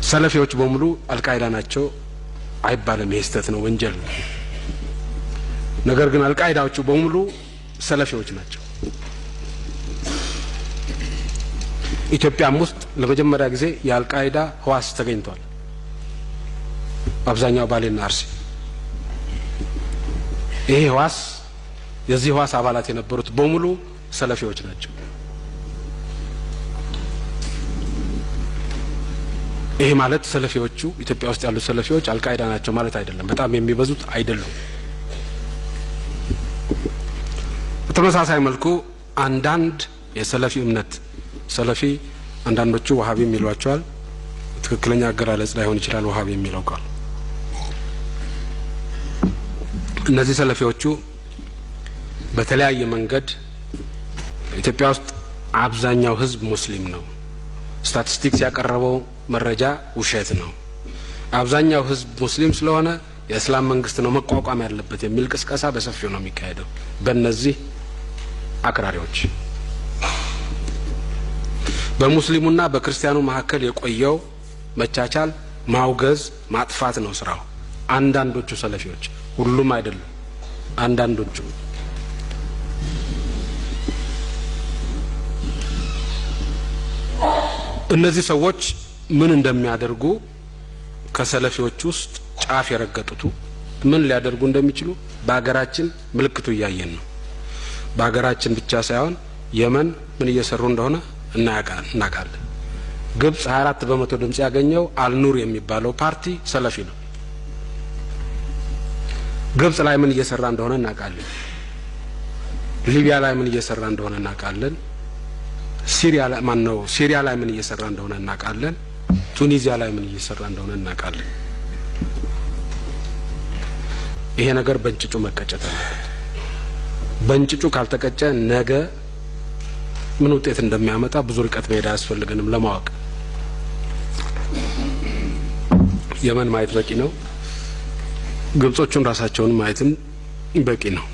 ሰለፊዎች በሙሉ አልቃይዳ ናቸው አይባልም። ይስተት ነው፣ ወንጀል ነው። ነገር ግን አልቃይዳዎቹ በሙሉ ሰለፊዎች ናቸው። ኢትዮጵያም ውስጥ ለመጀመሪያ ጊዜ የአልቃይዳ ህዋስ ተገኝቷል። አብዛኛው ባሌና አርሲ ይሄ ህዋስ የዚህ ህዋስ አባላት የነበሩት በሙሉ ሰለፊዎች ናቸው። ይሄ ማለት ሰለፊዎቹ ኢትዮጵያ ውስጥ ያሉ ሰለፊዎች አልቃይዳ ናቸው ማለት አይደለም። በጣም የሚበዙት አይደሉም። በተመሳሳይ መልኩ አንዳንድ የሰለፊ እምነት ሰለፊ አንዳንዶቹ ወሃቢ የሚሏቸዋል። ትክክለኛ አገላለጽ ላይሆን ይችላል ወሃቢ የሚለው ቃል። እነዚህ ሰለፊዎቹ በተለያየ መንገድ ኢትዮጵያ ውስጥ አብዛኛው ህዝብ ሙስሊም ነው፣ ስታቲስቲክስ ያቀረበው መረጃ ውሸት ነው፣ አብዛኛው ህዝብ ሙስሊም ስለሆነ የእስላም መንግስት ነው መቋቋም ያለበት የሚል ቅስቀሳ በሰፊው ነው የሚካሄደው በእነዚህ አክራሪዎች። በሙስሊሙና በክርስቲያኑ መካከል የቆየው መቻቻል ማውገዝ ማጥፋት ነው ስራው። አንዳንዶቹ ሰለፊዎች፣ ሁሉም አይደሉም፣ አንዳንዶቹ እነዚህ ሰዎች ምን እንደሚያደርጉ ከሰለፊዎች ውስጥ ጫፍ የረገጡት ምን ሊያደርጉ እንደሚችሉ በአገራችን ምልክቱ እያየን ነው። በአገራችን ብቻ ሳይሆን የመን ምን እየሰሩ እንደሆነ እናውቃለን። ግብጽ 24% ድምጽ ያገኘው አልኑር የሚባለው ፓርቲ ሰለፊ ነው። ግብጽ ላይ ምን እየሰራ እንደሆነ እናውቃለን። ሊቢያ ላይ ምን እየሰራ እንደሆነ እናውቃለን። ሲሪያ ላይ ምን እየሰራ እንደሆነ እናውቃለን። ቱኒዚያ ላይ ምን እየሰራ እንደሆነ እናውቃለን። ይሄ ነገር በእንጭጩ መቀጨት አለበት። በእንጭጩ ካልተቀጨ ነገ ምን ውጤት እንደሚያመጣ ብዙ ርቀት መሄድ አያስፈልገንም ለማወቅ። የመን ማየት በቂ ነው። ግብጾቹን ራሳቸውን ማየትም በቂ ነው።